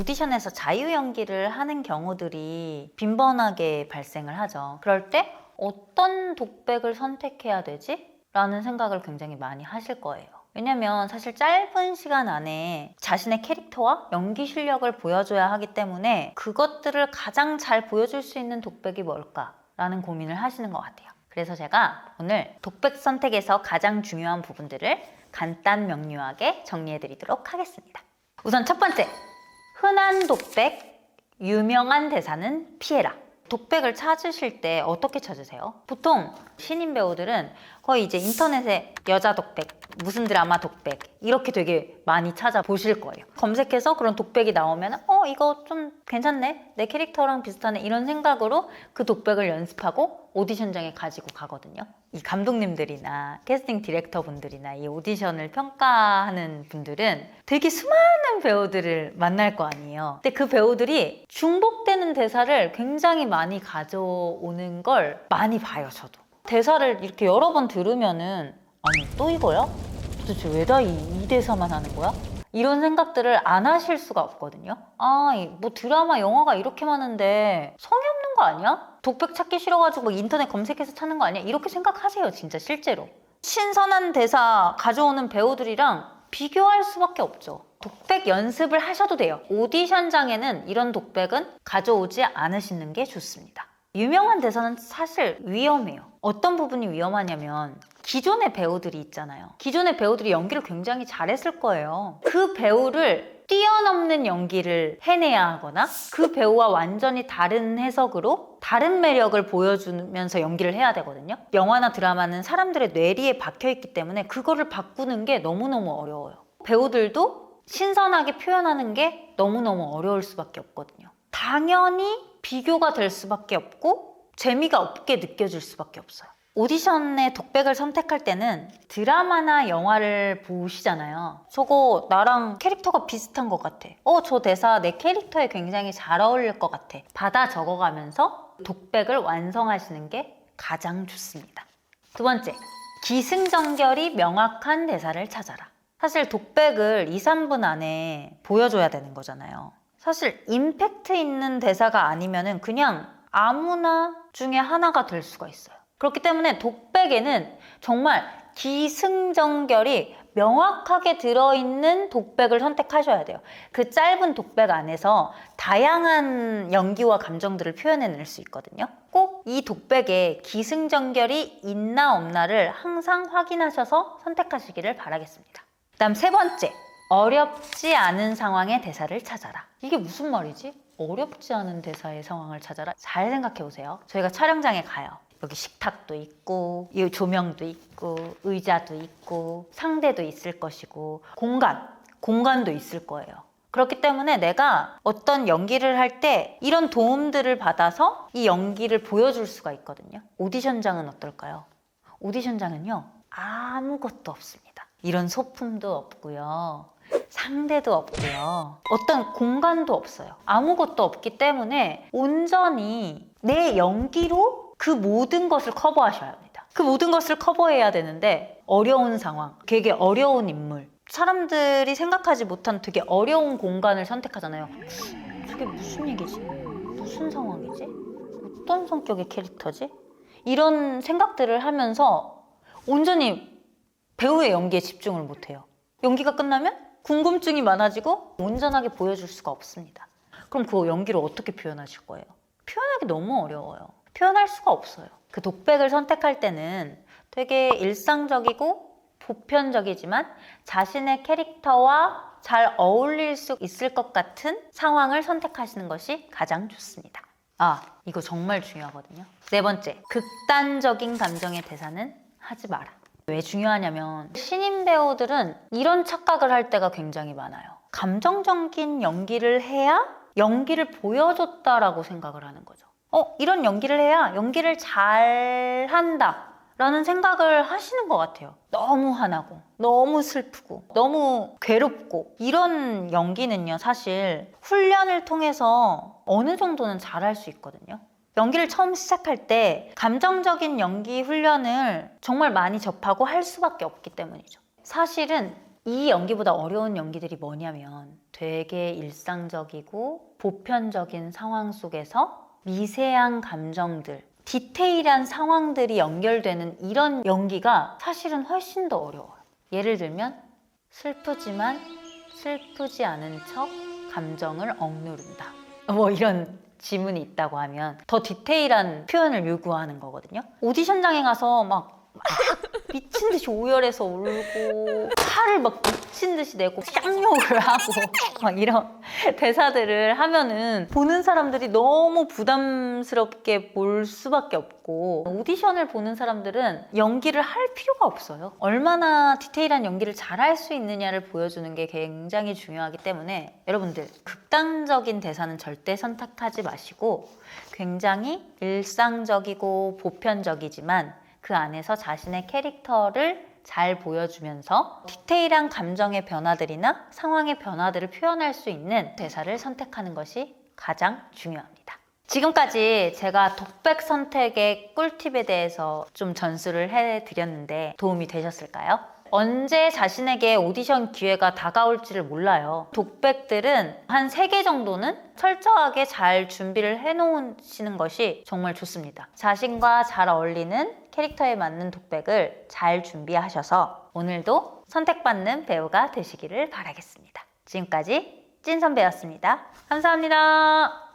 오디션에서 자유 연기를 하는 경우들이 빈번하게 발생을 하죠. 그럴 때 어떤 독백을 선택해야 되지? 라는 생각을 굉장히 많이 하실 거예요. 왜냐면 사실 짧은 시간 안에 자신의 캐릭터와 연기 실력을 보여줘야 하기 때문에 그것들을 가장 잘 보여줄 수 있는 독백이 뭘까라는 고민을 하시는 것 같아요. 그래서 제가 오늘 독백 선택에서 가장 중요한 부분들을 간단 명료하게 정리해드리도록 하겠습니다. 우선 첫 번째, 흔한 독백, 유명한 대사는 피해라. 독백을 찾으실 때 어떻게 찾으세요? 보통 신인 배우들은 거의 이제 인터넷에 여자 독백, 무슨 드라마 독백 이렇게 되게 많이 찾아보실 거예요. 검색해서 그런 독백이 나오면 이거 좀 괜찮네, 내 캐릭터랑 비슷하네, 이런 생각으로 그 독백을 연습하고 오디션장에 가지고 가거든요. 이 감독님들이나 캐스팅 디렉터 분들이나 이 오디션을 평가하는 분들은 되게 수많은 배우들을 만날 거 아니에요. 근데 그 배우들이 중복되는 대사를 굉장히 많이 가져오는 걸 많이 봐요. 저도 대사를 이렇게 여러 번 들으면은 아니 또 이거야? 도대체 왜 다 이 대사만 하는 거야? 이런 생각들을 안 하실 수가 없거든요. 뭐 드라마, 영화가 이렇게 많은데 성의 없는 거 아니야? 독백 찾기 싫어가지고 인터넷 검색해서 찾는 거 아니야? 이렇게 생각하세요, 진짜 실제로. 신선한 대사 가져오는 배우들이랑 비교할 수밖에 없죠. 독백 연습을 하셔도 돼요. 오디션장에는 이런 독백은 가져오지 않으시는 게 좋습니다. 유명한 대사는 사실 위험해요. 어떤 부분이 위험하냐면 기존의 배우들이 있잖아요. 기존의 배우들이 연기를 굉장히 잘했을 거예요. 그 배우를 뛰어넘는 연기를 해내야 하거나 그 배우와 완전히 다른 해석으로 다른 매력을 보여주면서 연기를 해야 되거든요. 영화나 드라마는 사람들의 뇌리에 박혀있기 때문에 그거를 바꾸는 게 너무너무 어려워요. 배우들도 신선하게 표현하는 게 너무너무 어려울 수밖에 없거든요. 당연히 비교가 될 수밖에 없고 재미가 없게 느껴질 수밖에 없어요. 오디션에 독백을 선택할 때는 드라마나 영화를 보시잖아요. 저거 나랑 캐릭터가 비슷한 것 같아. 저 대사 내 캐릭터에 굉장히 잘 어울릴 것 같아. 받아 적어가면서 독백을 완성하시는 게 가장 좋습니다. 두 번째, 기승전결이 명확한 대사를 찾아라. 사실 독백을 2, 3분 안에 보여줘야 되는 거잖아요. 사실 임팩트 있는 대사가 아니면은 그냥 아무나 중에 하나가 될 수가 있어요. 그렇기 때문에 독백에는 정말 기승전결이 명확하게 들어있는 독백을 선택하셔야 돼요. 그 짧은 독백 안에서 다양한 연기와 감정들을 표현해낼 수 있거든요. 꼭 이 독백에 기승전결이 있나 없나를 항상 확인하셔서 선택하시기를 바라겠습니다. 그다음 세 번째, 어렵지 않은 상황의 대사를 찾아라. 이게 무슨 말이지? 어렵지 않은 대사의 상황을 찾아라? 잘 생각해 보세요. 저희가 촬영장에 가요. 여기 식탁도 있고 이 조명도 있고 의자도 있고 상대도 있을 것이고 공간도 있을 거예요. 그렇기 때문에 내가 어떤 연기를 할 때 이런 도움들을 받아서 이 연기를 보여줄 수가 있거든요. 오디션장은 어떨까요? 오디션장은요, 아무것도 없습니다. 이런 소품도 없고요, 상대도 없고요, 어떤 공간도 없어요. 아무것도 없기 때문에 온전히 내 연기로 그 모든 것을 커버하셔야 합니다. 그 모든 것을 커버해야 되는데 어려운 상황, 되게 어려운 인물, 사람들이 생각하지 못한 되게 어려운 공간을 선택하잖아요. 저게 무슨 얘기지? 무슨 상황이지? 어떤 성격의 캐릭터지? 이런 생각들을 하면서 온전히 배우의 연기에 집중을 못해요. 연기가 끝나면 궁금증이 많아지고 온전하게 보여줄 수가 없습니다. 그럼 그 연기를 어떻게 표현하실 거예요? 표현하기 너무 어려워요. 표현할 수가 없어요. 그 독백을 선택할 때는 되게 일상적이고 보편적이지만 자신의 캐릭터와 잘 어울릴 수 있을 것 같은 상황을 선택하시는 것이 가장 좋습니다. 이거 정말 중요하거든요. 네 번째, 극단적인 감정의 대사는 하지 마라. 왜 중요하냐면 신인 배우들은 이런 착각을 할 때가 굉장히 많아요. 감정적인 연기를 해야 연기를 보여줬다라고 생각을 하는 거죠. 이런 연기를 해야 연기를 잘한다 라는 생각을 하시는 것 같아요. 너무 화나고 너무 슬프고 너무 괴롭고 이런 연기는요, 사실 훈련을 통해서 어느 정도는 잘할 수 있거든요. 연기를 처음 시작할 때 감정적인 연기 훈련을 정말 많이 접하고 할 수밖에 없기 때문이죠. 사실은 이 연기보다 어려운 연기들이 뭐냐면 되게 일상적이고 보편적인 상황 속에서 미세한 감정들, 디테일한 상황들이 연결되는 이런 연기가 사실은 훨씬 더 어려워요. 예를 들면 슬프지만 슬프지 않은 척 감정을 억누른다. 뭐 이런 지문이 있다고 하면 더 디테일한 표현을 요구하는 거거든요. 오디션장에 가서 막 미친 듯이 오열해서 울고 화를 막 미친 듯이 내고 쌍욕을 하고 막 이런 대사들을 하면은 보는 사람들이 너무 부담스럽게 볼 수밖에 없고, 오디션을 보는 사람들은 연기를 할 필요가 없어요. 얼마나 디테일한 연기를 잘할 수 있느냐를 보여주는 게 굉장히 중요하기 때문에 여러분들 극단적인 대사는 절대 선택하지 마시고 굉장히 일상적이고 보편적이지만 그 안에서 자신의 캐릭터를 잘 보여주면서 디테일한 감정의 변화들이나 상황의 변화들을 표현할 수 있는 대사를 선택하는 것이 가장 중요합니다. 지금까지 제가 독백 선택의 꿀팁에 대해서 좀 전수를 해드렸는데 도움이 되셨을까요? 언제 자신에게 오디션 기회가 다가올지를 몰라요. 독백들은 한 3개 정도는 철저하게 잘 준비를 해놓으시는 것이 정말 좋습니다. 자신과 잘 어울리는 캐릭터에 맞는 독백을 잘 준비하셔서 오늘도 선택받는 배우가 되시기를 바라겠습니다. 지금까지 찐선배였습니다. 감사합니다.